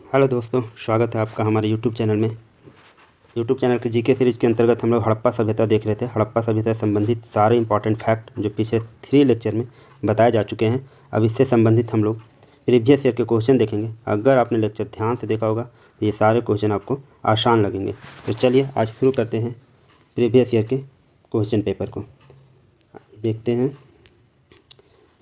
Hello दोस्तों, स्वागत है आपका हमारे यूट्यूब चैनल में। यूट्यूब चैनल के जीके सीरीज के अंतर्गत हम लोग हड़प्पा सभ्यता देख रहे थे। हड़प्पा सभ्यता से संबंधित सारे इंपॉर्टेंट फैक्ट जो पिछले 3 लेक्चर में बताए जा चुके हैं, अब इससे संबंधित हम लोग प्रीवियस ईयर के क्वेश्चन देखेंगे। अगर आपने लेक्चर ध्यान से देखा होगा तो ये सारे क्वेश्चन आपको आसान लगेंगे। तो चलिए आज शुरू करते हैं प्रीवियस ईयर के क्वेश्चन पेपर को। देखते हैं,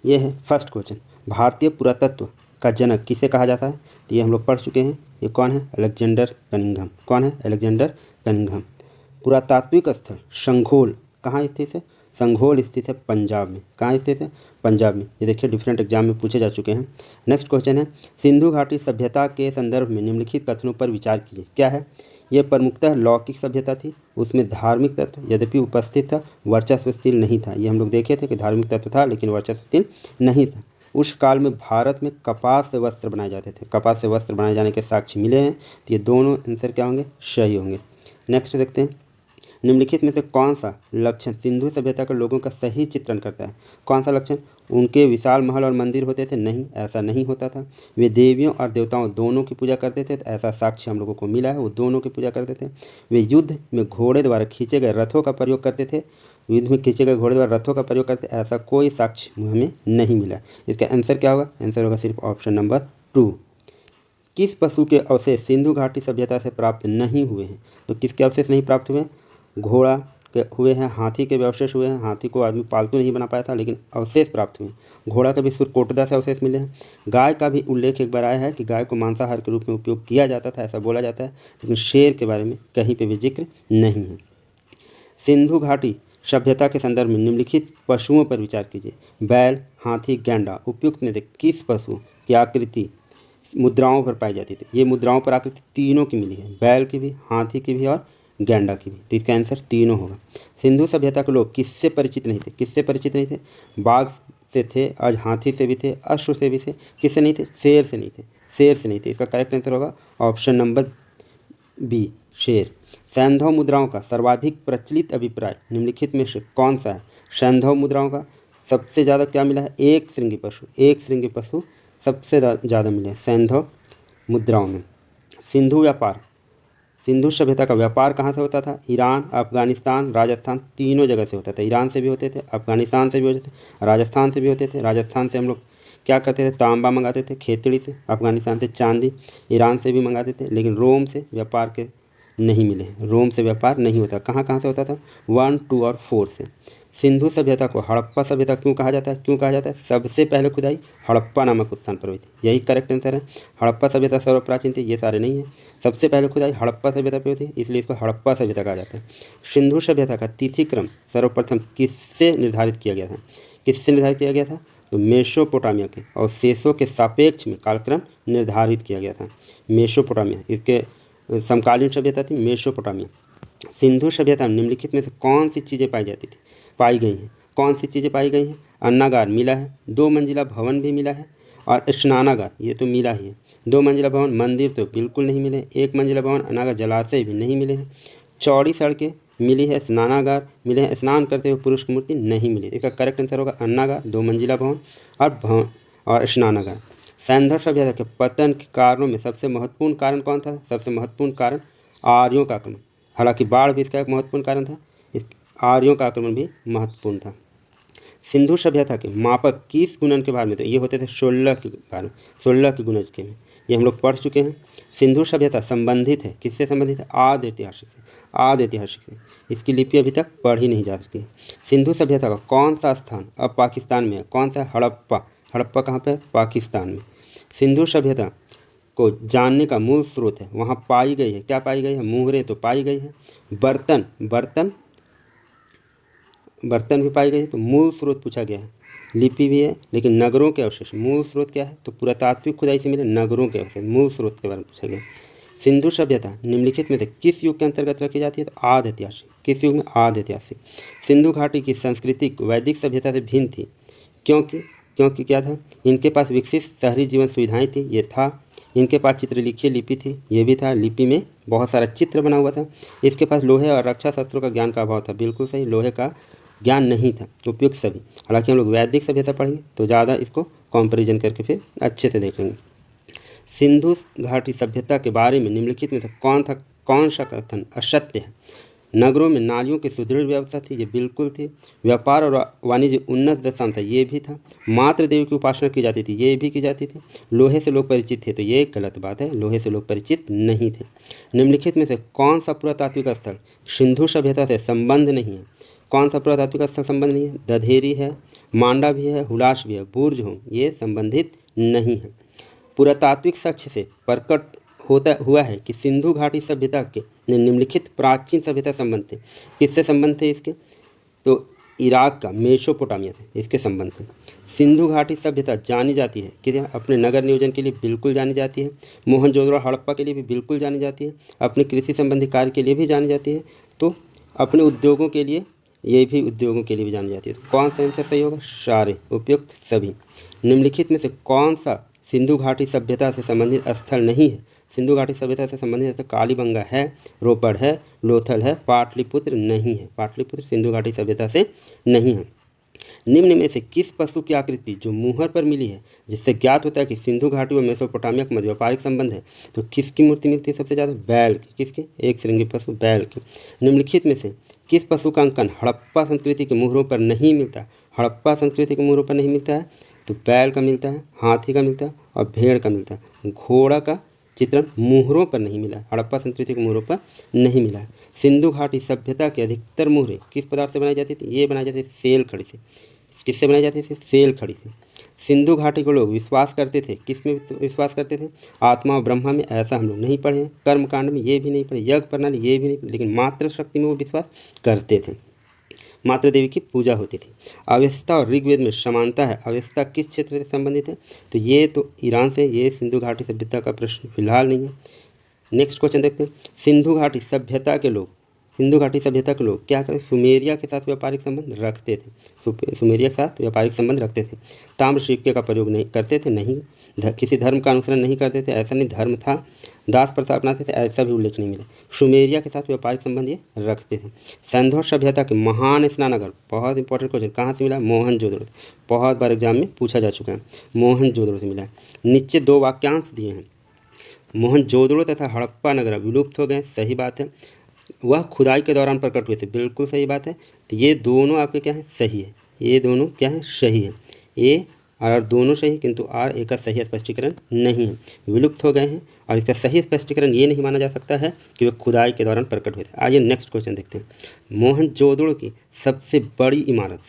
ये है फर्स्ट क्वेश्चन। भारतीय पुरातत्व का जनक किसे कहा जाता है? तो ये हम लोग पढ़ चुके हैं। ये कौन है? Alexander Cunningham. कौन है? Alexander Cunningham. पुरातात्विक स्थल संघोल कहाँ स्थित है? संघोल स्थित है पंजाब में। कहाँ स्थित है? पंजाब में। ये देखिए डिफरेंट एग्जाम में पूछे जा चुके हैं। नेक्स्ट क्वेश्चन है, सिंधु घाटी सभ्यता के संदर्भ में निम्नलिखित कथनों पर विचार कीजिए। क्या है? यह प्रमुखतः लौकिक सभ्यता थी, उसमें धार्मिक तत्व यद्यपि उपस्थित था, वर्चस्वशील नहीं था। ये हम लोग देखे थे कि धार्मिक तत्व था लेकिन वर्चस्वशील नहीं था। उस काल में भारत में कपास से वस्त्र बनाए जाते थे। कपास से वस्त्र बनाए जाने के साक्ष्य मिले हैं। तो ये दोनों आंसर क्या होंगे? सही होंगे। नेक्स्ट देखते हैं, निम्नलिखित में से कौन सा लक्षण सिंधु सभ्यता के लोगों का सही चित्रण करता है? कौन सा लक्षण? उनके विशाल महल और मंदिर होते थे? नहीं, ऐसा नहीं होता था। वे देवियों और देवताओं दोनों की पूजा करते थे? तो ऐसा साक्ष्य हम लोगों को मिला है, वो दोनों की पूजा करते थे। वे युद्ध में घोड़े द्वारा खींचे गए रथों का प्रयोग करते थे? युद्ध में खींचे गए घोड़े द्वारा रथों का प्रयोग करते, ऐसा कोई साक्ष्य हमें नहीं मिला। इसका आंसर क्या होगा? आंसर होगा सिर्फ ऑप्शन नंबर 2। किस पशु के अवशेष सिंधु घाटी सभ्यता से प्राप्त नहीं हुए हैं? तो किसके अवशेष नहीं प्राप्त हुए हैं? घोड़ा के हुए हैं, हाथी के भी अवशेष हुए हैं। हाथी को आदमी पालतू नहीं बना पाया था लेकिन अवशेष प्राप्त हुए हैं। घोड़ा का भी सुरकोटदा से अवशेष मिले हैं। गाय का भी उल्लेख एक बार आया है कि गाय को मांसाहार के रूप में उपयोग किया जाता था, ऐसा बोला जाता है, लेकिन शेर के बारे में कहीं पर भी जिक्र नहीं है। सिंधु घाटी सभ्यता के संदर्भ में निम्नलिखित पशुओं पर विचार कीजिए। बैल, हाथी, गैंडा उपयुक्त में से किस पशु की आकृति मुद्राओं पर पाई जाती थी? ये मुद्राओं पर आकृति तीनों की मिली है, बैल की भी, हाथी की भी और गैंडा की भी। तो इसका आंसर तीनों होगा। सिंधु सभ्यता के लोग किससे परिचित नहीं थे? किससे परिचित नहीं थे? बाघ से थे, आज हाथी से भी थे, अश्व से भी थे। किससे नहीं थे? शेर से नहीं थे। शेर से नहीं थे। इसका करेक्ट आंसर होगा ऑप्शन नंबर बी, शेर। सैंधव मुद्राओं का सर्वाधिक प्रचलित अभिप्राय निम्नलिखित में से कौन सा है? सैंधव मुद्राओं का सबसे ज़्यादा क्या मिला है? एक श्रृंगी पशु। एक श्रृंगी पशु सबसे ज़्यादा मिले हैं सैंधव मुद्राओं में। सिंधु व्यापार, सिंधु सभ्यता का व्यापार कहाँ से होता था? ईरान, अफगानिस्तान, राजस्थान, तीनों जगह से होता था। ईरान से भी होते थे, अफगानिस्तान से भी होते थे, राजस्थान से भी होते थे। राजस्थान से हम लोग क्या करते थे? तांबा मंगाते थे खेतड़ी से। अफगानिस्तान से चांदी, ईरान से भी मंगाते थे, लेकिन रोम से व्यापार के नहीं मिले। रोम से व्यापार नहीं होता। कहाँ कहाँ से होता था? 1, 2 और 4 से। सिंधु सभ्यता को हड़प्पा सभ्यता क्यों कहा जाता है? क्यों कहा जाता है? सबसे पहले खुदाई हड़प्पा नामक स्थान पर हुई थी। यही करेक्ट आंसर है। हड़प्पा सभ्यता सर्वप्राचीन थी, ये सारे नहीं है। सबसे पहले खुदाई हड़प्पा सभ्यता पर हुई थी, इसलिए इसको हड़प्पा सभ्यता कहा जाता है। सिंधु सभ्यता का तिथिक्रम सर्वप्रथम किससे निर्धारित किया गया था? किससे निर्धारित किया गया था? तो मेसोपोटामिया के अवशेषों के सापेक्ष में कालक्रम निर्धारित किया गया था। मेसोपोटामिया इसके समकालीन सभ्यता थी मेसोपोटामिया। सिंधु सभ्यता में निम्नलिखित में से कौन सी चीज़ें पाई गई हैं? कौन सी चीज़ें पाई गई हैं? अन्नागार मिला है, 2 मंजिला भवन भी मिला है, और स्नानागार ये तो मिला ही है। 2 मंजिला भवन, मंदिर तो बिल्कुल नहीं मिले। 1 मंजिला भवन, अन्नागार, जलाशय भी नहीं मिले हैं। चौड़ी सड़कें मिली है, स्नानागार मिले हैं, स्नान करते हुए पुरुष की मूर्ति नहीं मिली। इसका करेक्ट आंसर होगा अन्नागार, 2 मंजिला भवन और स्नानागार। सैंधव सभ्यता के पतन के कारणों में सबसे महत्वपूर्ण कारण कौन था? सबसे महत्वपूर्ण कारण आर्यों का आक्रमण। हालांकि बाढ़ भी इसका एक महत्वपूर्ण कारण था, आर्यों का आक्रमण भी महत्वपूर्ण था। सिंधु सभ्यता के मापक किस गुणन के बारे में? तो ये होते थे 16 के बारे में, 16 के गुणज के में। ये हम लोग पढ़ चुके हैं। सिंधु सभ्यता संबंधित है, किससे संबंधित है? आदि ऐतिहासिक से। आदि ऐतिहासिक से। इसकी लिपि अभी तक पढ़ी नहीं जा सकी। सिंधु सभ्यता का कौन सा स्थान अब पाकिस्तान में है? कौन सा है? हड़प्पा। हड़प्पा कहाँ पर है? पाकिस्तान में। सिंधु सभ्यता को जानने का मूल स्रोत है, वहाँ पाई गई है, क्या पाई गई है? मुहरें तो पाई गई है। बर्तन भी पाई गई है। तो मूल स्रोत पूछा गया है। लिपि भी है, लेकिन नगरों के अवशेष, मूल स्रोत क्या है? तो पुरातात्विक खुदाई से मिले नगरों के अवशेष, मूल स्रोत के बारे में पूछा गया। सिंधु सभ्यता निम्नलिखित में से किस युग के अंतर्गत रखी जाती है? तो आदि ऐतिहासिक। किस युग में? आदि ऐतिहासिक। सिंधु घाटी की संस्कृति वैदिक सभ्यता से भिन्न थी, क्योंकि क्या था? इनके पास विकसित शहरी जीवन सुविधाएं थी, ये था। इनके पास चित्रलिखित लिपि थी, ये भी था। लिपि में बहुत सारा चित्र बना हुआ था। इसके पास लोहे और रक्षा शस्त्रों का ज्ञान का अभाव था, बिल्कुल सही, लोहे का ज्ञान नहीं था उपयुक्त सभी। हालांकि हम लोग वैदिक सभ्यता पढ़ेंगे तो ज़्यादा इसको कंपैरिजन करके फिर अच्छे से देख लेंगे। सिंधु घाटी सभ्यता के बारे में निम्नलिखित में से कौन सा कथन असत्य है? नगरों में नालियों की सुदृढ़ व्यवस्था थी, ये बिल्कुल थी। व्यापार और वाणिज्य उन्नत दशा में था, ये भी था। मात्र देवी की उपासना की जाती थी, ये भी की जाती थी। लोहे से लोग परिचित थे, तो ये गलत बात है, लोहे से लोग परिचित नहीं थे। निम्नलिखित में से कौन सा पुरातात्विक स्थल सिंधु सभ्यता से संबंध नहीं है? कौन सा पुरातात्विक स्थल संबंध नहीं है? दधेरी है, मांडा भी है, हुलास भी है, बुर्ज हो, ये संबंधित नहीं है। पुरातात्विक साक्ष्य से प्रकट हुआ है कि सिंधु घाटी सभ्यता के निम्नलिखित प्राचीन सभ्यता संबंध थे। किससे संबंध थे इसके? तो इराक का, मेसोपोटामिया से इसके संबंध थे। सिंधु घाटी सभ्यता जानी जाती है कि अपने नगर नियोजन के लिए बिल्कुल जानी जाती है। मोहनजोदड़ो हड़प्पा के लिए भी बिल्कुल जानी जाती है। अपने कृषि संबंधी कार्य के लिए भी जानी जाती है। तो अपने उद्योगों के लिए, ये भी उद्योगों के लिए भी जानी जाती है। तो कौन सा आंसर सही होगा? सारे, उपयुक्त सभी। निम्नलिखित में से कौन सा सिंधु घाटी सभ्यता से संबंधित स्थल नहीं है? सिंधु घाटी सभ्यता से संबंधित कालीबंगा है, रोपड़ है, लोथल है, पाटलिपुत्र नहीं है। पाटलिपुत्र सिंधु घाटी सभ्यता से नहीं है। निम्न में से किस पशु की आकृति जो मुहर पर मिली है, जिससे ज्ञात होता है कि सिंधु घाटी व मेसोपोटामिया के मध्य व्यापारिक संबंध है? तो किसकी मूर्ति मिलती है सबसे ज़्यादा? बैल की। किसके? एक श्रृंगी पशु बैल की। निम्नलिखित में से किस पशु का अंकन हड़प्पा संस्कृति के मुहरों पर नहीं मिलता? हड़प्पा संस्कृति के मुहरों पर नहीं मिलता है, तो बैल का मिलता है, हाथी का मिलता है और भेड़ का मिलता है। घोड़ा का चित्रण मुहरों पर नहीं मिला, हड़प्पा संस्कृति के मुहरों पर नहीं मिला है। सिंधु घाटी सभ्यता के अधिकतर मुहरें किस पदार्थ से बनाई जाती थी? ये बनाई जाती थी सेल खड़ी से। किससे बनाई जाती थी? सेल खड़ी से। सिंधु घाटी को लोग विश्वास करते थे, किस में विश्वास करते थे? आत्मा और ब्रह्मा में। ऐसा हम लोग नहीं पढ़े हैं। कर्मकांड में ये भी नहीं पढ़े, यज्ञ प्रणाली ये भी नहीं पढ़े, लेकिन मातृ शक्ति में वो विश्वास करते थे। मातृ देवी की पूजा होती थी। अवेस्ता और ऋग्वेद में समानता है। अवेस्ता किस क्षेत्र से संबंधित है? तो ये तो ईरान से, ये सिंधु घाटी सभ्यता का प्रश्न फिलहाल नहीं है। नेक्स्ट क्वेश्चन देखते हैं। सिंधु घाटी सभ्यता के लोग क्या करें? सुमेरिया के साथ व्यापारिक संबंध रखते थे। सुमेरिया के साथ व्यापारिक संबंध रखते थे। ताम्र सिक्के का प्रयोग नहीं करते थे, नहीं। किसी धर्म का अनुसरण नहीं करते थे, ऐसा नहीं। धर्म था, दास प्रथा अपनाते थे, ऐसा भी उल्लेख नहीं मिला। सुमेरिया के साथ व्यापारिक संबंध ये रखते थे। सिंधु सभ्यता के महान स्नानागार, बहुत इंपॉर्टेंट क्वेश्चन, कहाँ से मिला? मोहनजोदड़ो। बहुत बार एग्जाम में पूछा जा चुका है, मोहनजोदड़ो से मिला है। नीचे दो वाक्यांश दिए हैं। मोहनजोदड़ो तथा हड़प्पा नगर विलुप्त हो गए, सही बात है। वह खुदाई के दौरान प्रकट हुए थे, बिल्कुल सही बात है। तो ये दोनों आपके क्या है? सही है। ये दोनों क्या है? सही है। ए और दोनों सही, किंतु आर ए का सही स्पष्टीकरण नहीं है, विलुप्त हो गए हैं। और इसका सही स्पष्टीकरण ये नहीं माना जा सकता है कि वे खुदाई के दौरान प्रकट हुए थे। आइए नेक्स्ट क्वेश्चन देखते हैं। मोहनजोदड़ो की सबसे बड़ी इमारत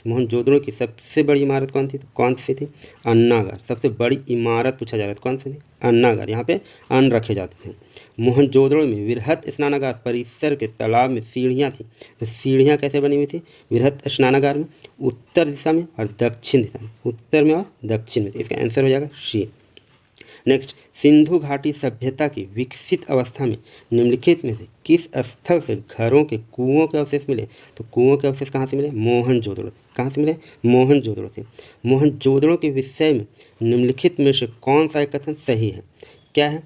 कौन थी? तो कौन सी थी? अन्नागार। सबसे बड़ी इमारत पूछा जा रहा था, कौन सी थी? अन्नागार। यहाँ पे अन्न रखे जाते थे। मोहनजोदड़ो में वृहत स्नानागार परिसर के तालाब में सीढ़ियाँ थी। तो सीढ़ियाँ कैसे बनी हुई थी वृहत स्नानागार में? उत्तर दिशा में और दक्षिण दिशा में, उत्तर में और दक्षिण में। इसका आंसर हो जाएगा सी। नेक्स्ट, सिंधु घाटी सभ्यता की विकसित अवस्था में निम्नलिखित में से किस स्थल से घरों के कुओं के अवशेष मिले? तो कुओं के अवशेष कहाँ से मिले? मोहनजोदड़ो से। कहाँ से मिले? मोहनजोदड़ो से। मोहनजोदड़ो के विषय में निम्नलिखित में से कौन सा एक कथन सही है? क्या है?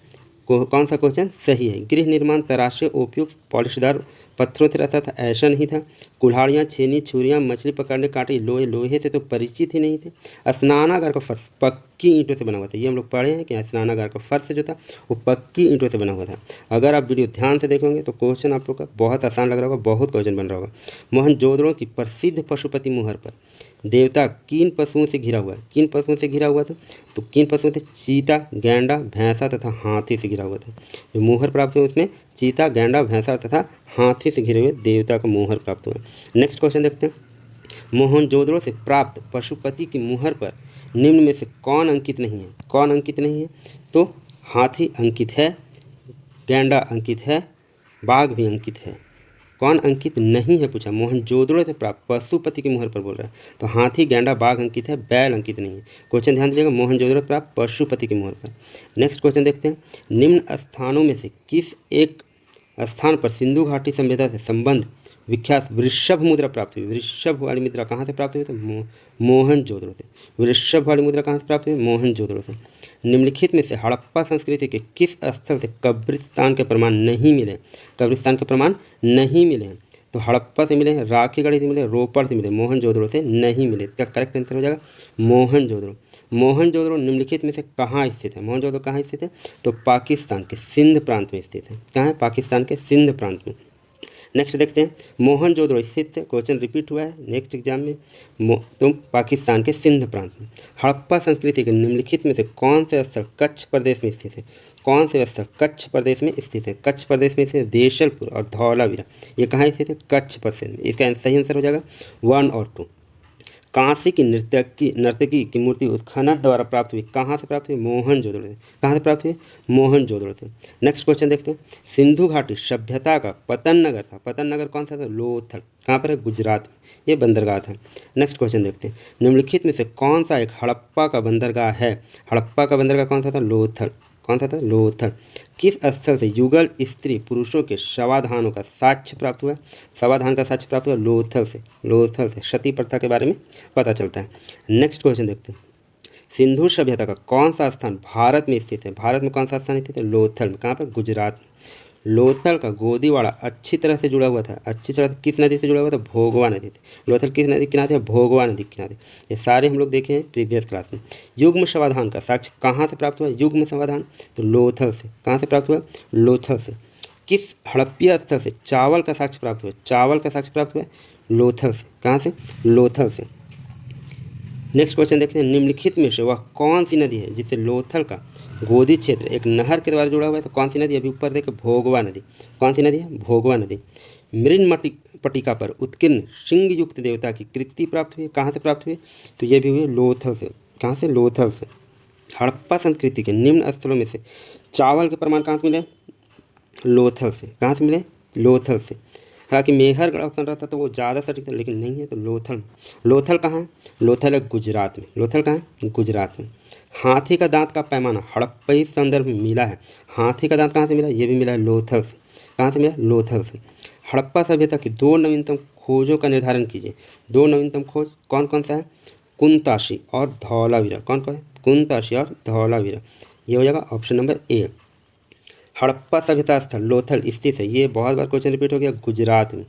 कौन सा क्वेश्चन सही है? गृह निर्माण तराशे उपयुक्त पॉलिशदार पत्थरों से रहता था, ऐसा नहीं था। कुल्हाड़ियाँ, छेनी, छुरियाँ, मछली पकड़ने कांटे, लोहे से तो परिचित ही नहीं थे। स्नानागार का फर्श पक्की ईंटों से बना हुआ था। ये हम लोग पढ़े हैं कि स्नानागार का फर्श जो था वो पक्की ईंटों से बना हुआ था। अगर आप वीडियो ध्यान से देखोगे तो क्वेश्चन आप लोग का बहुत आसान लग रहा होगा, बहुत क्वेश्चन बन रहा होगा। मोहनजोदड़ो की प्रसिद्ध पशुपति मुहर पर देवता किन पशुओं से घिरा हुआ है? किन पशुओं से घिरा हुआ था? तो किन पशुओं थे? चीता, गैंडा, भैंसा तथा हाथी से घिरा हुआ था। जो मुहर प्राप्त हुआ उसमें चीता, गैंडा, भैंसा तथा हाथी से घिरे हुए देवता का मुहर प्राप्त हुआ। नेक्स्ट क्वेश्चन देखते हैं। मोहनजोदड़ो से प्राप्त पशुपति की मुहर पर निम्न में से कौन अंकित नहीं है? कौन अंकित नहीं है? तो हाथी अंकित है, गैंडा अंकित है, बाघ भी अंकित है। कौन अंकित नहीं है पूछा? मोहनजोदड़ो से प्राप्त पशुपति की मुहर पर बोल रहा है, तो हाथी, गैंडा, बाघ अंकित है, बैल अंकित नहीं है। क्वेश्चन ध्यान दीजिएगा, मोहनजोदड़ो से प्राप्त पशुपति की मुहर पर। नेक्स्ट क्वेश्चन देखते हैं। निम्न स्थानों में से किस एक स्थान पर सिंधु घाटी सभ्यता से संबंध विख्यात वृषभ मुद्रा प्राप्त हुई? वृषभ वाली मुद्रा कहाँ से प्राप्त हुई? तो मोहनजोदड़ो से। वृषभ वाली मुद्रा कहाँ से प्राप्त हुई? मोहनजोदड़ो से। निम्नलिखित में से हड़प्पा संस्कृति के किस स्थल से कब्रिस्तान के प्रमाण नहीं मिले? कब्रिस्तान के प्रमाण नहीं मिले हैं। तो हड़प्पा से मिले हैं, राखीगढ़ी से मिले, रोपड़ से मिले, मोहनजोदड़ो से नहीं मिले। इसका करेक्ट आंसर हो जाएगा मोहनजोदड़ो। मोहनजोदड़ो निम्नलिखित में से कहाँ स्थित है? मोहनजोदड़ो कहाँ स्थित है? तो पाकिस्तान के सिंध प्रांत में स्थित है। कहाँ है? पाकिस्तान के सिंध प्रांत में। नेक्स्ट देखते हैं, मोहनजोदड़ो स्थित है, क्वेश्चन रिपीट हुआ है नेक्स्ट एग्जाम में, तो पाकिस्तान के सिंध प्रांत में। हड़प्पा संस्कृति के निम्नलिखित में से कौन से स्थल कच्छ प्रदेश में स्थित है? कौन से स्थल कच्छ प्रदेश में स्थित है? कच्छ प्रदेश में स्थित देशलपुर और धौलावीरा, ये कहाँ स्थित है? कच्छ प्रदेश में। इसका सही आंसर हो जाएगा 1 और 2। कांसी की नर्तकी की मूर्ति उत्खनन द्वारा प्राप्त हुई, कहाँ से प्राप्त हुई? मोहनजोदड़ो से। कहाँ से प्राप्त हुई? मोहनजोदड़ो से। नेक्स्ट क्वेश्चन देखते हैं, सिंधु घाटी सभ्यता का पतन नगर था, पतन नगर कौन सा था? लोथल। कहाँ पर है? गुजरात में, ये बंदरगाह था। नेक्स्ट क्वेश्चन देखते हैं, निम्नलिखित में से कौन सा एक हड़प्पा का बंदरगाह है? हड़प्पा का बंदरगाह कौन सा था? लोथल। कौन सा था? लोथल। किस स्थल से युगल स्त्री पुरुषों के शवाधानों का साक्ष्य प्राप्त हुआ? शवाधान का साक्ष्य प्राप्त हुआ लोथल से। लोथल से सती प्रथा के बारे में पता चलता है। नेक्स्ट क्वेश्चन देखते हैं, सिंधु सभ्यता का कौन सा स्थान भारत में स्थित है? भारत में कौन सा स्थान स्थित है? लोथल में। कहाँ पर? गुजरात में। लोथल का गोदीवाड़ा अच्छी तरह से जुड़ा हुआ था, अच्छी तरह किस नदी से जुड़ा हुआ था? भोगवा नदी थी। लोथल किस नदी किनारे है? भोगवा नदी किनारे। ये सारे हम लोग देखे हैं प्रीवियस क्लास में। युग्म समाधान का साक्ष्य कहाँ से प्राप्त हुआ? युग्म समाधान तो लोथल से। कहाँ से प्राप्त हुआ? लोथल से। किस हड़प्पीय स्थल से चावल का साक्ष्य प्राप्त हुआ? चावल का साक्ष्य प्राप्त हुआ लोथल से। कहाँ से? लोथल से। नेक्स्ट क्वेश्चन देखते हैं, निम्नलिखित में से वह कौन सी नदी है जिससे लोथल का गोदी क्षेत्र एक नहर के द्वारा जुड़ा हुआ है? तो कौन सी नदी? अभी ऊपर देखे भोगवा नदी। कौन सी नदी है? भोगवा नदी। मृण पट्टिका पर उत्कीर्ण सिंह युक्त देवता की कृति प्राप्त हुई, कहाँ से प्राप्त हुई? तो ये भी हुई लोथल से। कहाँ से? लोथल से। हड़प्पा संस्कृति के निम्न स्थलों में से चावल के प्रमाण कहाँ से मिले? लोथल से। कहाँ से मिले? लोथल से। हालांकि मेहरगढ़ ऑप्शन रहता तो वो ज़्यादा सटीक था, लेकिन नहीं है, तो लोथल। लोथल कहाँ है? लोथल है गुजरात में। लोथल कहाँ है? गुजरात में। हाथी का दांत का पैमाना हड़प्पई संदर्भ में मिला है, हाथी का दांत कहाँ से मिला? ये भी मिला है लोथल से। कहाँ से मिला? लोथल से। हड़प्पा सभ्यता की 2 नवीनतम खोजों का निर्धारण कीजिए। 2 नवीनतम खोज कौन कौन सा है? कुंताशी और धौलावीरा। कौन कौन है? कुंताशी और धौलावीरा। ये हो जाएगा ऑप्शन नंबर ए। हड़प्पा सभ्यता स्थल लोथल स्थित है, ये बहुत बार क्वेश्चन रिपीट हो गया, गुजरात में।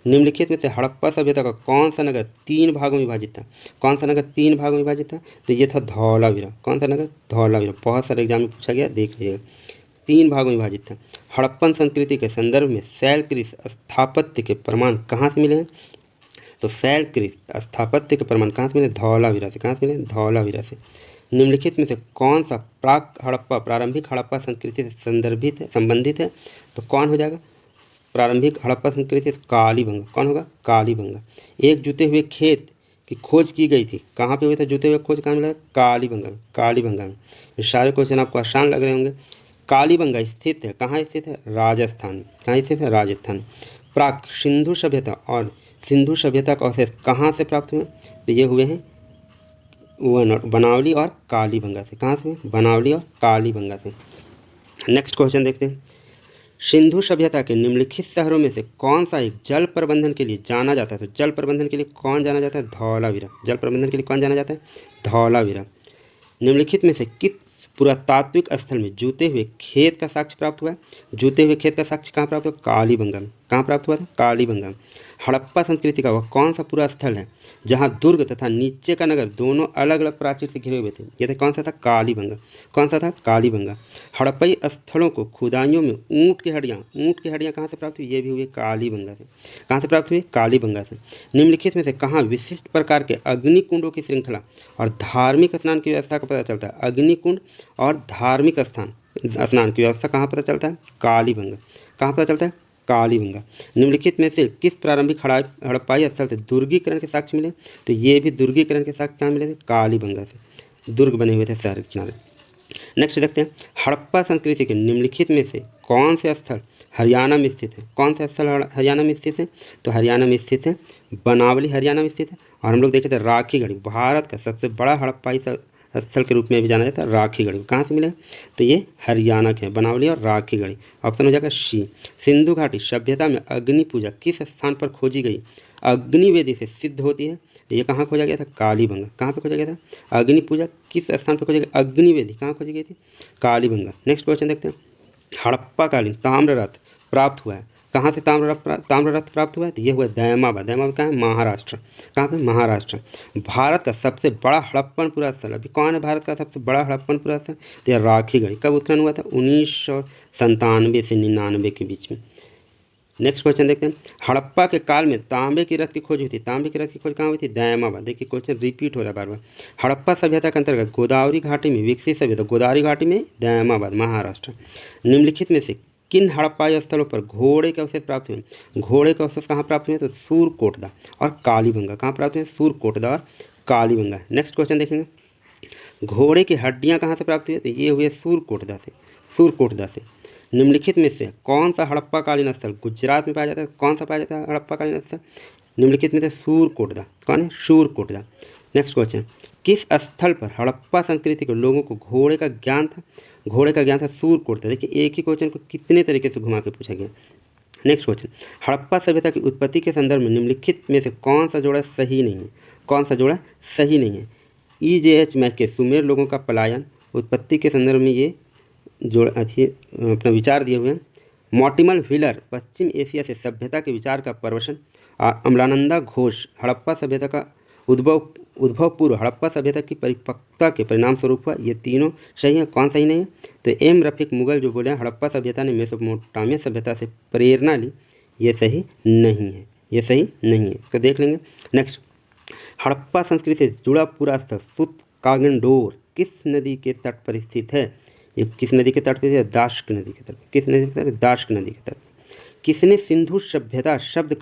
निम्नलिखित में से हड़प्पा सभ्यता का कौन सा नगर 3 भागों में विभाजित था? कौन सा नगर 3 भागों में विभाजित था? तो ये था धौलावीरा। कौन सा नगर? धौलावीरा। बहुत सारे एग्जाम में पूछा गया, देख लीजिएगा। 3 भागों में विभाजित था। हड़प्पन संस्कृति के संदर्भ में शैलकृत स्थापत्य के प्रमाण कहाँ से मिले हैं? तो शैलकृत स्थापत्य के प्रमाण कहाँ से मिले? धौलावीरा से। कहाँ से मिले? धौलावीरा से। निम्नलिखित में से कौन सा प्राक हड़प्पा प्रारंभिक हड़प्पा संस्कृति से संबंधित है? तो कौन हो जाएगा प्रारंभिक हड़प्पा संस्कृति? तो कालीबंगा। कौन होगा? कालीबंगा। एक जुते हुए खेत की खोज की गई थी, कहाँ पे हुई था जुते हुए खोज? कहाँ मिला? कालीबंगा में। कालीबंगा में। ये सारे क्वेश्चन आपको आसान लग रहे होंगे। कालीबंगा स्थित है, कहाँ स्थित है? राजस्थान। कहाँ स्थित है? राजस्थान। प्राक सिंधु सभ्यता और सिंधु सभ्यता का अवशेष कहाँ से प्राप्त हुए? तो ये हुए हैं बनावली और कालीबंगा से। कहाँ से? बनावली और कालीबंगा से। नेक्स्ट क्वेश्चन देखते हैं, सिंधु सभ्यता के निम्नलिखित शहरों में से कौन सा एक जल प्रबंधन के लिए जाना जाता है? तो जल प्रबंधन के लिए कौन जाना जाता है? धौलावीरा। जल प्रबंधन के लिए कौन जाना जाता है? धौलावीरा। निम्नलिखित में से किस पुरातात्विक स्थल में जूते हुए खेत का साक्ष्य प्राप्त हुआ है? जूते हुए खेत का साक्ष्य कहाँ प्राप्त हुआ? कालीबंगा में। कहाँ प्राप्त हुआ था? कालीबंगा में। हड़प्पा संस्कृति का वह कौन सा पूरा स्थल है जहाँ दुर्ग तथा नीचे का नगर दोनों अलग अलग प्राचीर से घिरे हुए थे? ये था कौन सा था? कालीबंगा। कौन सा था? कालीबंगा। हड़प्पई स्थलों को खुदाइयों में ऊँट की हड्डियाँ कहाँ से प्राप्त हुई? ये भी हुई कालीबंगा से। कहाँ से प्राप्त हुई? कालीबंगा से। निम्नलिखित में से कहाँ विशिष्ट प्रकार के अग्निकुंडों की श्रृंखला और धार्मिक स्नान की व्यवस्था का पता चलता है? अग्निकुंड और धार्मिक स्नान की व्यवस्था कहाँ पता चलता है? कालीबंगा। कहाँ पता चलता है? कालीबंगा। निम्नलिखित में से किस प्रारंभिक हड़प्पाई स्थल से दुर्गीकरण के साक्ष्य मिले? तो ये भी दुर्गीकरण के साक्ष्य कहाँ मिले थे? कालीबंगा से। दुर्ग बने हुए थे शहर के किनारे। नेक्स्ट देखते हैं, हड़प्पा संस्कृति के निम्नलिखित में से कौन से स्थल हरियाणा में स्थित है? कौन सा स्थल हरियाणा में स्थित है? तो हरियाणा में स्थित है बनावली, हरियाणा में स्थित है। और हम लोग देखे थे राखीगढ़ी, भारत का सबसे बड़ा हड़प्पाई स्थल के रूप में भी जाना जाता है राखीगढ़ी। कहाँ से मिले? तो ये हरियाणा के हैं, बनावली और राखीगढ़ी। ऑप्शन हो जाएगा सी। सिंधु घाटी सभ्यता में अग्नि पूजा किस स्थान पर खोजी गई? अग्निवेदी से सिद्ध होती है। ये कहाँ खोजा गया था? कालीबंगा। कहाँ पे खोजा गया था? अग्नि पूजा किस स्थान पर खोजा गया? अग्निवेदी कहाँ खोजी गई थी? कालीबंगा। नेक्स्ट क्वेश्चन देखते हैं, हड़प्पा कालीन ताम्र रथ प्राप्त हुआ है कहाँ से ताम्ररथ प्राप्त हुआ है? तो ये हुआ दयामाबाद। दयामाबाद कहाँ है? महाराष्ट्र। कहाँ पे? महाराष्ट्र। भारत का सबसे बड़ा हड़प्पन पुरास्थल, अभी कौन है भारत का सबसे बड़ा हड़प्पन पुरास्थल? तो यह राखीगढ़ी। कब उत्खनन हुआ था? 1997 से 99 के बीच में। नेक्स्ट क्वेश्चन देखते हैं, हड़प्पा के काल में तांबे की रथ की खोज हुई थी। तांबे की रथ की खोज कहाँ हुई थी? दयामाबाद। देखिए क्वेश्चन रिपीट हो रहा है बार बार। हड़प्पा सभ्यता के अंतर्गत गोदावरी घाटी में विकसित सभ्यता, गोदावरी घाटी में दयामाबाद, महाराष्ट्र। निम्नलिखित में से किन हड़प्पाई स्थलों पर घोड़े के अवशेष प्राप्त हुए? घोड़े के अवशेष कहाँ प्राप्त हुए? तो सूरकोटदा और कालीबंगा। कहाँ प्राप्त हुए? सूरकोटदा और कालीबंगा। नेक्स्ट क्वेश्चन देखेंगे, घोड़े की हड्डियाँ कहाँ से प्राप्त हुई? तो ये हुए सूरकोटदा से। सूरकोटदा से। निम्नलिखित में से कौन सा हड़प्पाकालीन स्थल गुजरात में पाया जाता है? कौन सा पाया जाता है हड़प्पाकालीन स्थल? निम्नलिखित में से सूरकोटदा। कौन है? सूरकोटदा। नेक्स्ट क्वेश्चन, किस स्थल पर हड़प्पा संस्कृति के लोगों को घोड़े का ज्ञान था? घोड़े का ज्ञान था सूरकोटदा। देखिए एक ही क्वेश्चन को कितने तरीके से घुमा के पूछा गया। नेक्स्ट क्वेश्चन, हड़प्पा सभ्यता की उत्पत्ति के संदर्भ में निम्नलिखित में से कौन सा जोड़ा सही नहीं है? कौन सा जोड़ा सही नहीं है? EJH मैके सुमेर लोगों का पलायन, उत्पत्ति के संदर्भ में ये जोड़ अच्छी अपना विचार दिए हुए हैं। मॉर्टिमर व्हीलर पश्चिम एशिया से सभ्यता के विचार का प्रवचन, और अमलानंदा घोष हड़प्पा सभ्यता का उद्भव पूर्व हड़प्पा सभ्यता की परिपक्वता के परिणाम स्वरूप हुआ। ये तीनों सही हैं। कौन सही नहीं है? तो M रफीक मुगल जो बोले हड़प्पा सभ्यता ने मेसोपोटामिया सभ्यता से प्रेरणा ली, ये सही नहीं है। ये सही नहीं है, तो देख लेंगे। नेक्स्ट, हड़प्पा संस्कृति से जुड़ा पूरा स्थल सूतकागनडोर किस नदी के तट पर स्थित है? ये किस नदी के तट पर है? दाश्क नदी के तट। किस नदी के तट? दाश्क नदी के तट। किसने सिंधु सभ्यता शब्द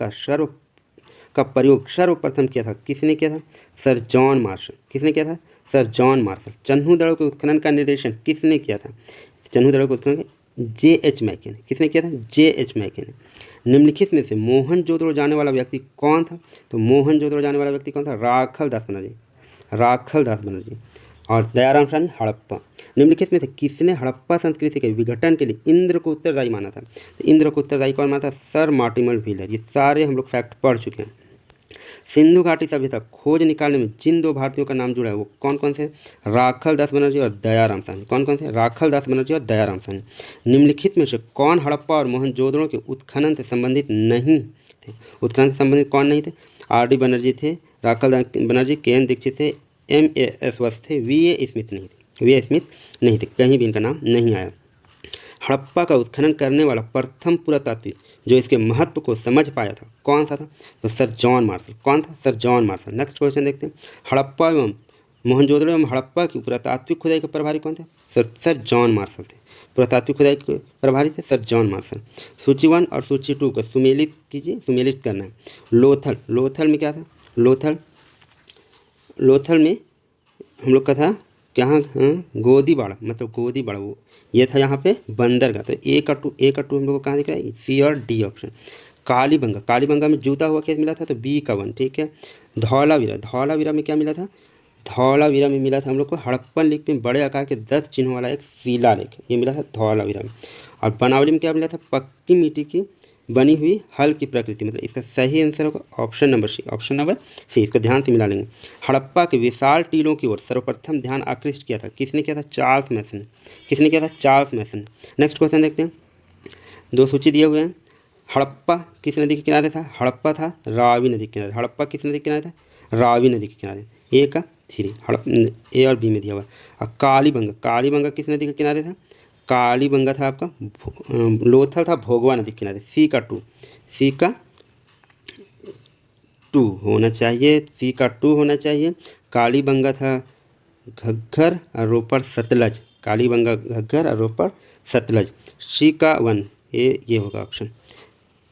का प्रयोग सर्वप्रथम किया था? किसने किया था? Sir John Marshall. किसने किया था? Sir John Marshall. Chanhudaro के उत्खनन का निर्देशन किसने किया था? चन्हू दड़ों के उत्खनन JH मैके ने। किसने किया था? JH मैके ने। निम्नलिखित में से मोहनजोदड़ो जाने वाला व्यक्ति कौन था? तो मोहनजोदड़ो जाने वाला व्यक्ति कौन था? राखल दास बनर्जी। राखल दास बनर्जी। और दयाराम साहनी हड़प्पा। निम्नलिखित में से किसने हड़प्पा संस्कृति के विघटन के लिए इंद्र को उत्तरदायी माना था? तो इंद्र को उत्तरदायी कौन माना था? Sir Mortimer wheeler. ये सारे हम लोग फैक्ट पढ़ चुके हैं। सिंधु घाटी सभ्यता खोज निकालने में जिन दो भारतीयों का नाम जुड़ा है वो कौन कौन से? राखल दास बनर्जी और दयाराम साहनी। कौन कौन से? राखल दास बनर्जी और दयाराम साहनी। निम्नलिखित में से कौन हड़प्पा और मोहनजोदड़ो के उत्खनन से संबंधित नहीं थे? उत्खनन से संबंधित कौन नहीं थे? RD बनर्जी थे, राखल दास बनर्जी, KN दीक्षित थे, MAS वस्त थे, VA स्मिथ नहीं थे। VA स्मिथ नहीं थे, कहीं भी इनका नाम नहीं आया। हड़प्पा का उत्खनन करने वाला प्रथम पुरातात्विक जो इसके महत्व को समझ पाया था कौन सा था? तो सर जॉन मार्शल। कौन था? Sir John martial. Next question देखते हैं, हड़प्पा एवं मोहनजोदड़ो एवं हड़प्पा की पुरातात्विक खुदाई के प्रभारी कौन थे? सर जॉन मार्शल थे। पुरातात्विक खुदाई के प्रभारी थे सर जॉन मार्शल। सूची 1 और सूची 2 को सुमेलित कीजिए, सुमेलित करना है। लोथल में क्या था? लोथल में हम लोग का था क्या? गोदीबाड़ा, मतलब गोदीबाड़ा वो ये था यहाँ पे बंदरगाह। तो A का 2 हम लोग को कहाँ दिख रहा है? C और D ऑप्शन। कालीबंगा में जूता हुआ केस मिला था, तो B का 1। ठीक है। धौलावीरा में क्या मिला था? धौलावीरा में मिला था हम लोग को हड़प्पन लिपि में बड़े आकार के 10 चिन्हों वाला एक शिलालेख, ये मिला था धौलावीरा में। और बनावली में क्या मिला था? पक्की मिट्टी की बनी हुई हल की प्रकृति। मतलब इसका सही आंसर होगा option number C। Option number C, इसको ध्यान से मिला लेंगे। हड़प्पा के विशाल टीलों की ओर सर्वप्रथम ध्यान आकृष्ट किया था किसने किया था? चार्ल्स मैसन। किसने किया था? चार्ल्स मैसन। नेक्स्ट क्वेश्चन देखते हैं, 2 सूची दिए हुए हैं। हड़प्पा किस नदी के किनारे था? हड़प्पा था रावी नदी के किनारे। हड़प्पा किस नदी के किनारे था? रावी नदी के किनारे। A का 3 A और B में दिया हुआ। और कालीबंगा किस नदी के किनारे था? कालीबंगा था आपका लोथल था भोगवा नदी के किनारे। C का 2 होना चाहिए। C का 2 होना चाहिए। कालीबंगा था घग्गर और रोपड़ सतलज। कालीबंगा घग्गर और रोपड़ सतलज। C का 1 ये होगा ऑप्शन।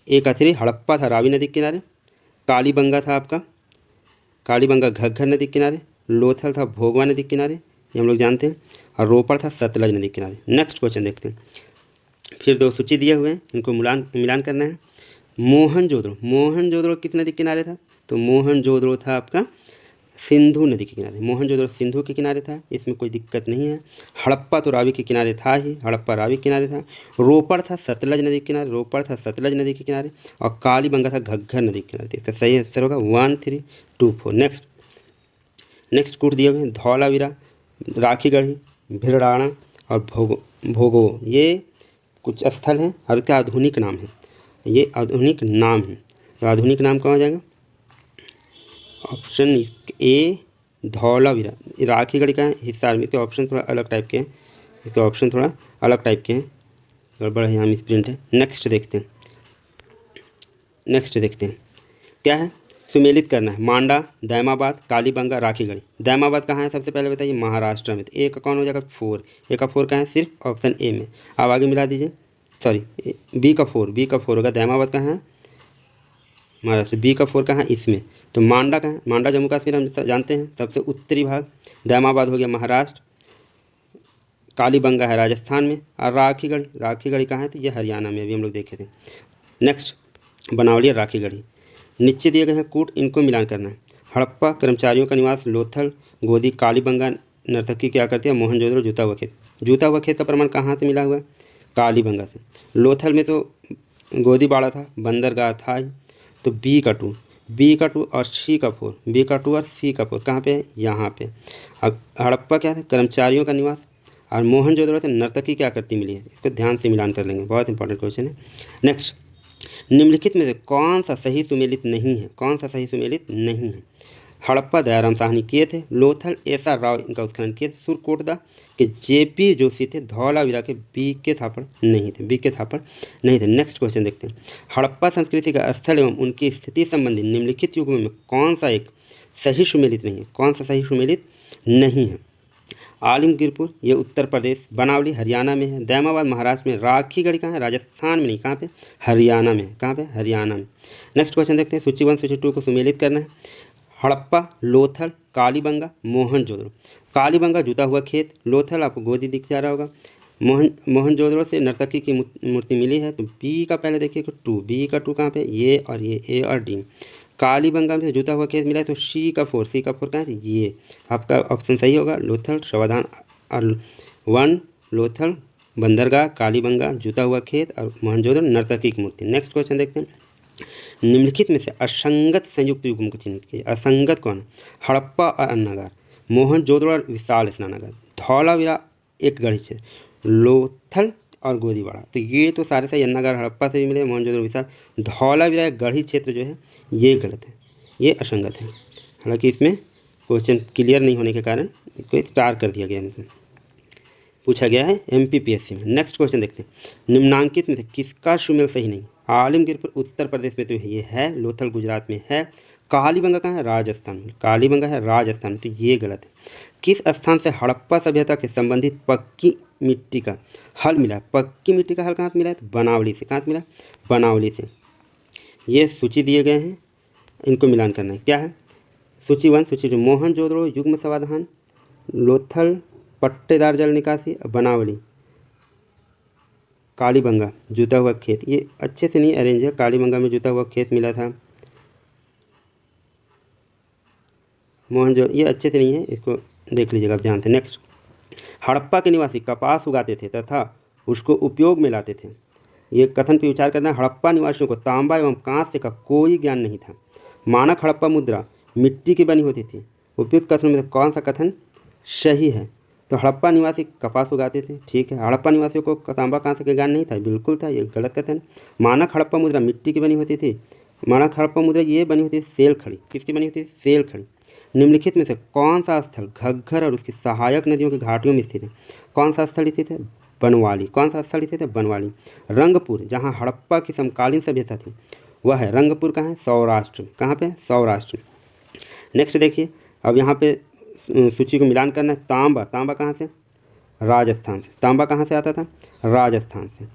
A का 3 हड़प्पा था रावी नदी के किनारे। कालीबंगा था आपका कालीबंगा घग्गर नदी के किनारे। लोथल था भोगवा नदी के किनारे, ये हम लोग जानते हैं। और रोपड़ था सतलज नदी के किनारे। नेक्स्ट क्वेश्चन देखते हैं, फिर 2 सूची दिए हुए हैं, इनको मिलान करना है। मोहनजोदड़ो किस नदी के किनारे था? तो मोहनजोदड़ो था आपका सिंधु नदी के किनारे। मोहनजोदड़ो सिंधु के किनारे था, इसमें कोई दिक्कत नहीं है। हड़प्पा तो रावी के किनारे था ही, हड़प्पा रावी के किनारे था। रोपड़ था सतलज नदी के किनारे, रोपड़ था सतलज नदी के किनारे। और कालीबंगा था घग्गर नदी के किनारे। इसका सही आंसर होगा 1 3 2 4। नेक्स्ट कूट दिए हुए हैं, धौलावीरा, राखीगढ़ी, भिड़राना और भोगो, ये कुछ स्थल हैं और इसका आधुनिक नाम है। ये आधुनिक नाम है। तो आधुनिक नाम कहाँ हो जाएगा? Option A Dholavira. राखी गढ़ी का हिसार में। इसके ऑप्शन थोड़ा अलग टाइप के हैं, इसके ऑप्शन थोड़ा अलग टाइप के हैं, गड़बड़ है, यहाँ मिस प्रिंट है। नेक्स्ट देखते हैं क्या है। सुमेलित करना है। मांडा, दैमाबाद, कालीबंगा, राखीगढ़ी। दैमाबाद कहाँ है सबसे पहले बताइए? महाराष्ट्र में। तो ए का कौन हो जाएगा? 4। ए का 4 कहाँ है? सिर्फ ऑप्शन ए में। अब आगे मिला दीजिए, सॉरी बी का 4 होगा। दैमाबाद कहाँ है? महाराष्ट्र। बी का 4 कहाँ है? इसमें। तो मांडा कहाँ है? मांडा जम्मू कश्मीर हम जानते हैं, सबसे उत्तरी भाग। दैमाबाद हो गया महाराष्ट्र। कालीबंगा है राजस्थान में। और राखीगढ़ी कहाँ है? तो ये हरियाणा में, अभी हम लोग देखे थे। नेक्स्ट बनावली और राखीगढ़ी नीचे दिए गए हैं कूट, इनको मिलान करना है। हड़प्पा कर्मचारियों का निवास, लोथल, गोदी, कालीबंगा नर्तकी क्या करती है? मोहनजोदड़ो, जूता हुआ खेत। जूता हुआ खेत का प्रमाण कहाँ से मिला हुआ है? कालीबंगा से। लोथल में तो गोदीबाड़ा था, बंदरगाह था ही। तो बी का 2 और सी का 4, बी का 2 और सी का 4 कहाँ पे है? यहाँ पे। अब हड़प्पा क्या था? कर्मचारियों का निवास। और मोहनजोदड़ो से नर्तकी क्या करती मिली है? इसको ध्यान से मिलान कर लेंगे, बहुत इंपॉर्टेंट क्वेश्चन है। नेक्स्ट, निम्नलिखित में से कौन सा सही सुमेलित नहीं है? कौन सा सही सुमेलित नहीं है? हड़प्पा दयाराम साहनी किए थे। लोथल एस आर राव इनका उत्खनन किए थे। सुरकोटदा के जेपी जोशी थे। धौलावीरा के बी के थापड़ नहीं थे। नेक्स्ट क्वेश्चन देखते हैं। हड़प्पा संस्कृति का स्थल एवं उनकी स्थिति संबंधी निम्नलिखित युग्म में कौन सा एक सही सुमेलित नहीं है? कौन सा सही सुमेलित नहीं है? आलमगीरपुर ये उत्तर प्रदेश, बनावली हरियाणा में है, दैमाबाद महाराष्ट्र में, राखीगढ़ी कहाँ है? राजस्थान में नहीं, कहाँ पे? हरियाणा में। कहाँ पे? हरियाणा में। नेक्स्ट क्वेश्चन देखते हैं। सूची 1 सूची 2 को सुमेलित करना है। हड़प्पा, लोथल, कालीबंगा, मोहनजोदड़ो। कालीबंगा जूता हुआ खेत, लोथल आपको गोदी दिख जा रहा होगा, मोहनजोदड़ो से नर्तकी की मूर्ति मिली है। तो बी का पहले देखिए 2, बी का 2 कहाँ पे? ये और ये, ए और डी। कालीबंगा में से जूता हुआ खेत मिला है। तो सी का 4 कहाँ है? ये आपका ऑप्शन सही होगा। लोथल समाधान 1, लोथल, बंदरगाह, कालीबंगा, जूता हुआ खेत और मोहनजोदड़ो नर्तकी की मूर्ति। नेक्स्ट क्वेश्चन देखते हैं। निम्नलिखित में से असंगत संयुक्त युग्म को चिन्हित कीजिए। असंगत कौन है? हड़प्पा और अन्नागार, मोहनजोदड़ो और विशाल स्नानागार, धौलावीरा एक गढ़ी क्षेत्र, लोथल और गोदीबाड़ा। तो ये तो सारे सही। अन्नागार हड़प्पा से भी मिले, मोहनजोदड़ो विशाल। धौलावीरा एक गढ़ी क्षेत्र जो है ये गलत है, ये असंगत है। हालांकि इसमें क्वेश्चन क्लियर नहीं होने के कारण इसको स्टार कर दिया गया है, पूछा गया है MPPSC में। नेक्स्ट क्वेश्चन देखते हैं। निम्नांकित में से किसका सुमेल सही नहीं? आलमगीरपुर उत्तर प्रदेश में तो ये है, लोथल गुजरात में है, कालीबंगा कहाँ है? राजस्थान में। कालीबंगा है राजस्थान में, तो ये गलत है। किस स्थान से हड़प्पा सभ्यता के संबंधित पक्की मिट्टी का हल मिला? पक्की मिट्टी का हल कहाँ से मिला है? तो बनावली से। कहाँ से मिला? बनावली से। ये सूची दिए गए हैं, इनको मिलान करना है। क्या है? सूची 1 सूची 2, मोहनजोदड़ो युग्म समाधान, लोथल पट्टेदार जल निकासी, बनावली, कालीबंगा जूता हुआ खेत। ये अच्छे से नहीं अरेंज है। कालीबंगा में जूता हुआ खेत मिला था, ये अच्छे से नहीं है, इसको देख लीजिएगा आप ध्यान से। नेक्स्ट, हड़प्पा के निवासी कपास उगाते थे तथा उसको उपयोग में लाते थे। ये कथन पर विचार करना है। हड़प्पा निवासियों को तांबा एवं कांस्य का कोई ज्ञान नहीं था। मानक हड़प्पा मुद्रा मिट्टी की बनी होती थी। उपयुक्त कथनों में कौन सा कथन सही है? तो हड़प्पा निवासी कपास उगाते थे, ठीक है। हड़प्पा निवासियों को तांबा कांस्य का ज्ञान नहीं था, बिल्कुल था, ये गलत कथन। मानक हड़प्पा मुद्रा मिट्टी की बनी होती थी। मानक हड़प्पा मुद्रा ये बनी होती थी सेल खड़ी। किसकी बनी होती थी? सेल खड़ी। निम्नलिखित में से कौन सा स्थल घग्घर और उसकी सहायक नदियों की घाटियों में स्थित है? कौन सा स्थल स्थित है? बनवाली। कौन सा स्थल स्थित है? बनवाली। रंगपुर जहाँ हड़प्पा की समकालीन सभ्यता थी वह है रंगपुर। कहाँ है? सौराष्ट्र। कहाँ पे? सौराष्ट्र। नेक्स्ट देखिए, अब यहाँ पे सूची को मिलान करना है। तांबा कहाँ से? राजस्थान से। तांबा कहाँ से आता था? राजस्थान से।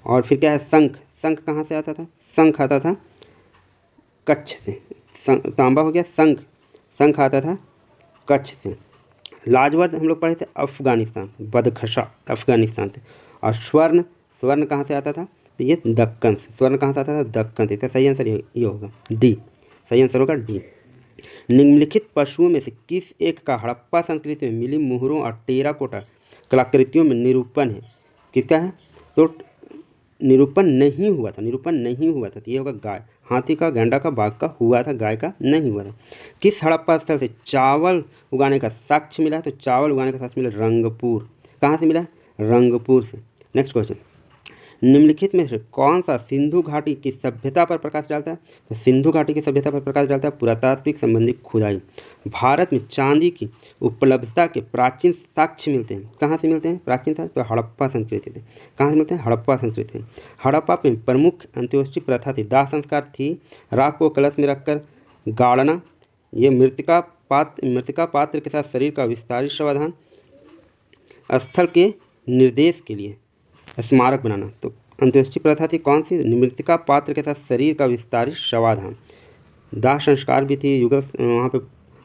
और फिर क्या है? शंख कहाँ से आता था? शंख आता था कच्छ से। तांबा हो गया शंख आता था कच्छ से। लाजवर्द हम लोग पढ़े थे अफगानिस्तान से, बदखशा अफगानिस्तान से। और स्वर्ण कहाँ से आता था? तो ये दक्कन से। स्वर्ण कहाँ से आता था? दक्कन से। इसका सही आंसर ये होगा डी। सही आंसर होगा डी। निम्नलिखित पशुओं में से किस एक का हड़प्पा संस्कृति में मिली मुहरों और टेराकोटा कलाकृतियों में निरूपण है? किसका है? तो निरूपण नहीं हुआ था, तो ये होगा गाय। हाथी का, गैंडा का, बाघ का हुआ था, गाय का नहीं हुआ था। किस हड़प्पा स्थल से चावल उगाने का साक्ष्य मिला है? तो चावल उगाने का साक्ष्य मिला रंगपुर। कहाँ से मिला? रंगपुर से। नेक्स्ट क्वेश्चन, निम्नलिखित में से कौन सा सिंधु घाटी की सभ्यता पर प्रकाश डालता है? तो सिंधु घाटी की सभ्यता पर प्रकाश डालता है पुरातात्विक संबंधी खुदाई। भारत में चांदी की उपलब्धता के प्राचीन साक्ष्य मिलते हैं। कहाँ से मिलते हैं प्राचीन था? तो हड़प्पा संस्कृति से। कहाँ से मिलते हैं? हड़प्पा संस्कृति। हड़प्पा में प्रमुख अंत्योष्टि प्रथा थी, दाह संस्कार थी, राख को कलश में रखकर गाड़ना, ये मृतिका पात्र के साथ शरीर का विस्तारित शवाधान, स्थल के निर्देश के लिए स्मारक बनाना। तो अंत्येष्टि प्रथा थी कौन सी? मृतिका पात्र के साथ शरीर का विस्तारित शवाधान। दाह संस्कार भी थी, युगल वहाँ पे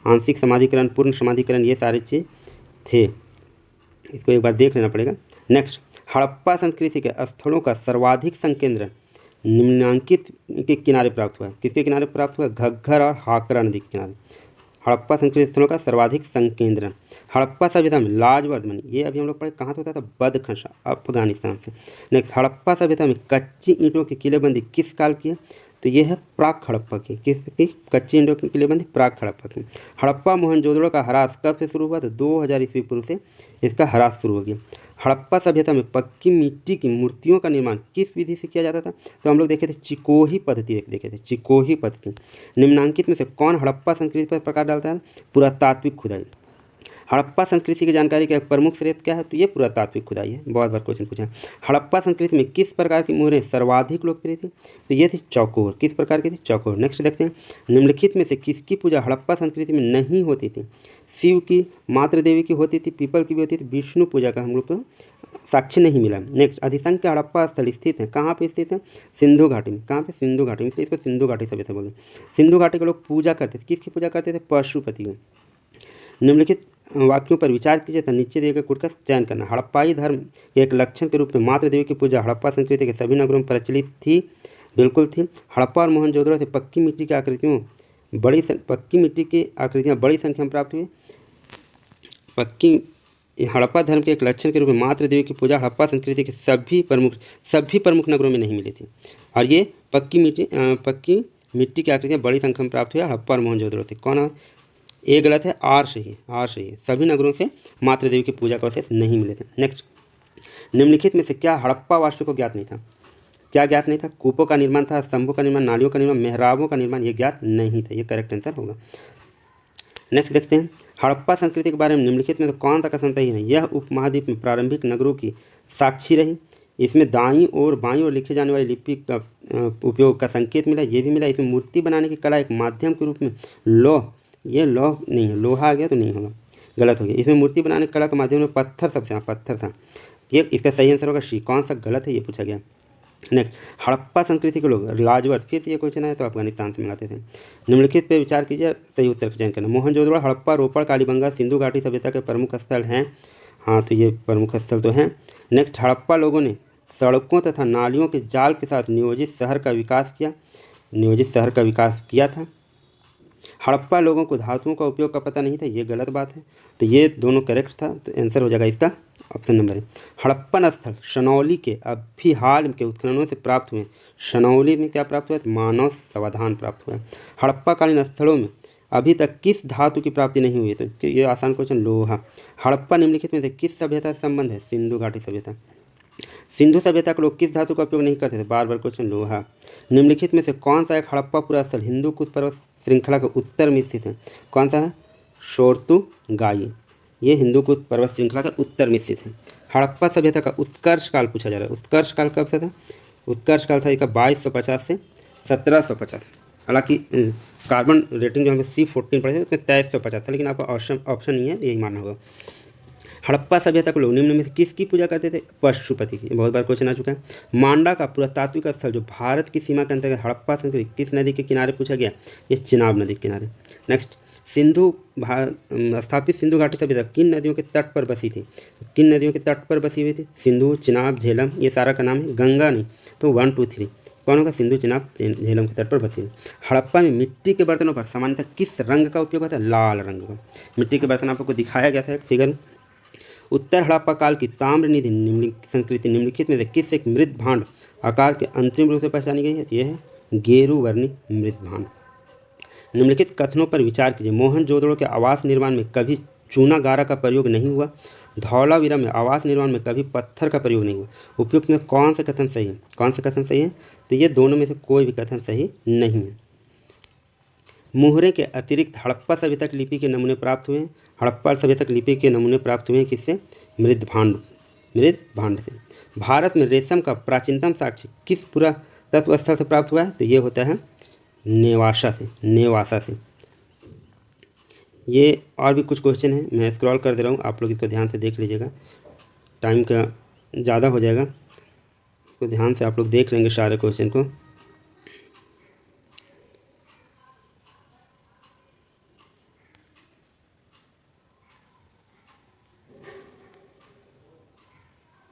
आंशिक समाधिकरण, पूर्ण समाधिकरण, ये सारे चीज़ थे। इसको एक बार देख लेना पड़ेगा। नेक्स्ट, हड़प्पा संस्कृति के स्थलों का सर्वाधिक संकेंद्रण निम्नांकित के किनारे प्राप्त हुआ। किसके किनारे प्राप्त हुआ? घग्गर और हाकरा नदी के किनारे हड़प्पा संस्कृति स्थलों का सर्वाधिक संकेंद्रण। हड़प्पा सभ्यता में लाजवर्द बनी, ये अभी हम लोग पढ़े कहाँ से होता था? बदखशा, अफगानिस्तान से। नेक्स्ट, हड़प्पा सभ्यता में कच्ची ईंटों की किलेबंदी किस काल की है? तो ये है प्राक हड़प्पा की। किसकी? कच्ची ईंटों की किलेबंदी प्राक हड़प्पा की। हड़प्पा मोहनजोदड़ो का ह्रास कब से शुरू हुआ? तो 2000 ईस्वी पूर्व से इसका ह्रास शुरू हो गया। हड़प्पा सभ्यता में पक्की मिट्टी की मूर्तियों का निर्माण किस विधि से किया जाता था? तो हम लोग देखे थे चिकोही पद्धति, देखे थे चिकोही पद्धति। निम्नांकित में से कौन हड़प्पा संस्कृति पर प्रकाश डालता है? पुरातात्विक खुदाई। हड़प्पा संस्कृति की जानकारी का एक प्रमुख स्रोत क्या है? तो ये पुरातात्विक खुदाई है। बहुत बार क्वेश्चन पूछा है। हड़प्पा संस्कृति में किस प्रकार की मोहरें सर्वाधिक लोकप्रिय थी? तो ये थी चौकोर। किस प्रकार की थी? चौकोर। नेक्स्ट देखते हैं, निम्नलिखित में से किसकी पूजा हड़प्पा संस्कृति में नहीं होती थी? शिव की, मातृ देवी की होती थी, पीपल की भी होती थी, विष्णु पूजा का हम लोग को साक्ष्य नहीं मिला। नेक्स्ट, अधिसंख्य हड़प्पा स्थल स्थित है, कहाँ पे स्थित है? सिंधु घाटी में। कहाँ पे? सिंधु घाटी में, इसलिए इसको सिंधु घाटी सभ्यता बोले। सिंधु घाटी के लोग पूजा करते थे, किसकी पूजा करते थे? पशुपति को। निम्नलिखित वाक्यों पर विचार कीजिए तथा नीचे दिए गए कोड का चयन करना। हड़प्पाई धर्म के एक लक्षण के रूप में मातृ देवी की पूजा हड़प्पा संस्कृति के सभी नगरों में प्रचलित थी, बिल्कुल थी। हड़प्पा और मोहनजोदड़ो से पक्की मिट्टी की आकृतियाँ बड़ी संख्या में प्राप्त हुई। हड़प्पा धर्म के एक लक्षण के रूप में मातृ देवी की पूजा हड़प्पा संस्कृति के सभी प्रमुख नगरों में नहीं मिली थी, और ये पक्की मिट्टी की आकृतियाँ बड़ी संख्या में प्राप्त हुई हड़प्पा और मोहनजोदड़ो से। कौन है? ये गलत है, आर सही है। सभी नगरों से मातृ देवी की पूजा का अवशेष नहीं मिले थे। नेक्स्ट, निम्नलिखित में से क्या हड़प्पा वास्तु को ज्ञात नहीं था? क्या ज्ञात नहीं था? कूपों का निर्माण था, स्तंभों का निर्माण, नालियों का निर्माण, मेहराबों का निर्माण, ये ज्ञात नहीं था। ये करेक्ट आंसर होगा। नेक्स्ट देखते हैं, हड़प्पा संस्कृति के बारे में निम्नलिखित में तो कौन सा कथन सही है? यह उपमहाद्वीप में प्रारंभिक नगरों की साक्षी रही। इसमें दाईं और बाईं ओर लिखे जाने वाली लिपि का उपयोग का संकेत मिला, ये भी मिला। इसमें मूर्ति बनाने की कला एक माध्यम के रूप में ये लौह नहीं है, लोहा आ गया तो नहीं होगा, गलत हो गया। इसमें मूर्ति बनाने की कला के माध्यम में पत्थर सबसे पत्थर था, ये इसका सही आंसर होगा सी। कौन सा गलत है ये पूछा गया। नेक्स्ट, हड़प्पा संस्कृति के लोग लाजवर्द, फिर से ये क्वेश्चन है तो अफगानिस्तान से मंगाते थे। निम्नलिखित पे विचार कीजिए, सही उत्तर का चयन करना। मोहनजोदड़ो, हड़प्पा, रोपड़, कालीबंगा, सिंधु घाटी सभ्यता के प्रमुख स्थल हैं। हाँ, तो ये प्रमुख स्थल तो हैं। नेक्स्ट, हड़प्पा लोगों ने सड़कों तथा नालियों के जाल के साथ नियोजित शहर का विकास किया था। हड़प्पा लोगों को धातुओं का उपयोग का पता नहीं था, ये गलत बात है। तो ये दोनों करेक्ट था, तो आंसर हो जाएगा इसका ऑप्शन नंबर है। हड़प्पन स्थल शनौली के अभी हाल के उत्खननों से प्राप्त हुए। शनौली में क्या प्राप्त हुआ? मानव समाधान प्राप्त हुआ। हड़प्पा कालीन स्थलों में अभी तक किस धातु की प्राप्ति नहीं हुई? तो ये आसान क्वेश्चन, लोहा। हड़प्पा निम्नलिखित में से किस सभ्यता से संबंध है? सिंधु घाटी सभ्यता। सिंधु सभ्यता के लोग किस धातु का उपयोग नहीं करते थे? बार बार क्वेश्चन, लोहा। निम्नलिखित में से कौन सा एक हड़प्पा पुरा स्थल हिंदू कुश पर्वत श्रृंखला के उत्तर में स्थित है? कौन सा है? शोरतुगाई, ये हिंदू कुश पर्वत श्रृंखला के उत्तर में स्थित है। हड़प्पा सभ्यता का उत्कर्ष काल पूछा जा रहा है। उत्कर्ष काल कब से था? उत्कर्ष काल था इसका 2250 से 1750। हालांकि कार्बन रेटिंग जो हमें C14 पढ़े थे उसमें 2350 था, लेकिन आपका ऑप्शन नहीं है, यही मानना होगा। हड़प्पा सभ्यता के लोग निम्न में से किसकी पूजा करते थे? पशुपति की। बहुत बार क्वेश्चन आ चुका है। मांडा का पुरातात्विक स्थल जो भारत की सीमा के अंतर्गत हड़प्पा संस्कृति किस नदी के किनारे पूछा गया? ये चिनाब नदी के किनारे। नेक्स्ट, स्थापित सिंधु घाटी सभ्यता किन नदियों के तट पर बसी थी? किन नदियों के तट पर बसी हुई थी? सिंधु, चिनाब, झेलम, ये सारा का नाम है। गंगा नहीं, तो 1 2 3 कौन होगा? सिंधु, चिनाब, झेलम के तट पर बसी हुई। हड़प्पा में मिट्टी के बर्तनों पर सामान्यतः किस रंग का उपयोग होता है? लाल रंग का। मिट्टी के बर्तन आपको दिखाया गया था एक फिगर। उत्तर हड़प्पा काल की ताम्रनिधि संस्कृति निम्नलिखित में से किस एक मृत भांड आकार के अंतिम रूप से पहचानी गई है? यह है गेरुवर्णी मृत भांड। निम्नलिखित कथनों पर विचार कीजिए। मोहनजोदड़ो के आवास निर्माण में कभी चूना गारा का प्रयोग नहीं हुआ। धौलावीरा में आवास निर्माण में कभी पत्थर का प्रयोग नहीं हुआ। उपयुक्त में कौन सा कथन सही है? कौन सा कथन सही है? तो ये दोनों में से कोई भी कथन सही नहीं है। मुहरे के अतिरिक्त हड़प्पा सभ्यता की लिपि के नमूने प्राप्त हुए हैं। हड़प्पा सभ्यता की लिपि के नमूने प्राप्त हुए हैं किससे? मृदभांड से। भारत में रेशम का प्राचीनतम साक्ष्य किस पुरातत्व स्थल से प्राप्त हुआ है? तो ये होता है नेवासा से। ये और भी कुछ क्वेश्चन हैं, मैं स्क्रॉल कर दे रहा हूँ, आप लोग इसको ध्यान से देख लीजिएगा, टाइम का ज़्यादा हो जाएगा, तो ध्यान से आप लोग देख लेंगे सारे क्वेश्चन को।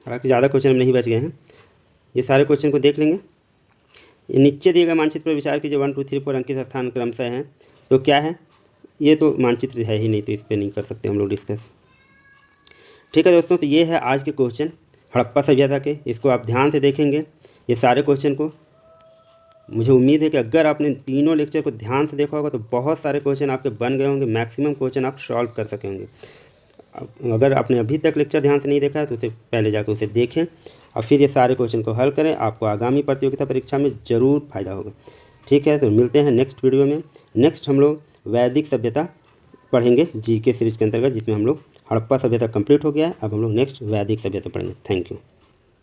हालांकि ज़्यादा क्वेश्चन नहीं बच गए हैं, ये सारे क्वेश्चन को देख लेंगे। ये नीचे दिए गए मानचित्र पर विचार कीजिए। 1 2 3 4 अंकित स्थान क्रमशः हैं, तो क्या है? ये तो मानचित्र है ही नहीं, तो इस पर नहीं कर सकते हम लोग डिस्कस। ठीक है दोस्तों, तो ये है आज के क्वेश्चन हड़प्पा सभ्यता के। इसको आप ध्यान से देखेंगे ये सारे क्वेश्चन को। मुझे उम्मीद है कि अगर आपने तीनों लेक्चर को ध्यान से देखा होगा तो बहुत सारे क्वेश्चन आपके बन गए होंगे, मैक्सिमम क्वेश्चन आप सॉल्व कर सके होंगे। अगर आपने अभी तक लेक्चर ध्यान से नहीं देखा है तो उसे पहले जाकर उसे देखें और फिर ये सारे क्वेश्चन को हल करें, आपको आगामी प्रतियोगिता परीक्षा में ज़रूर फायदा होगा। ठीक है, तो मिलते हैं नेक्स्ट वीडियो में। नेक्स्ट हम लोग वैदिक सभ्यता पढ़ेंगे जीके सीरीज के अंतर्गत, जिसमें हम लोग हड़प्पा सभ्यता कंप्लीट हो गया है। अब हम लोग नेक्स्ट वैदिक सभ्यता पढ़ेंगे। Thank you.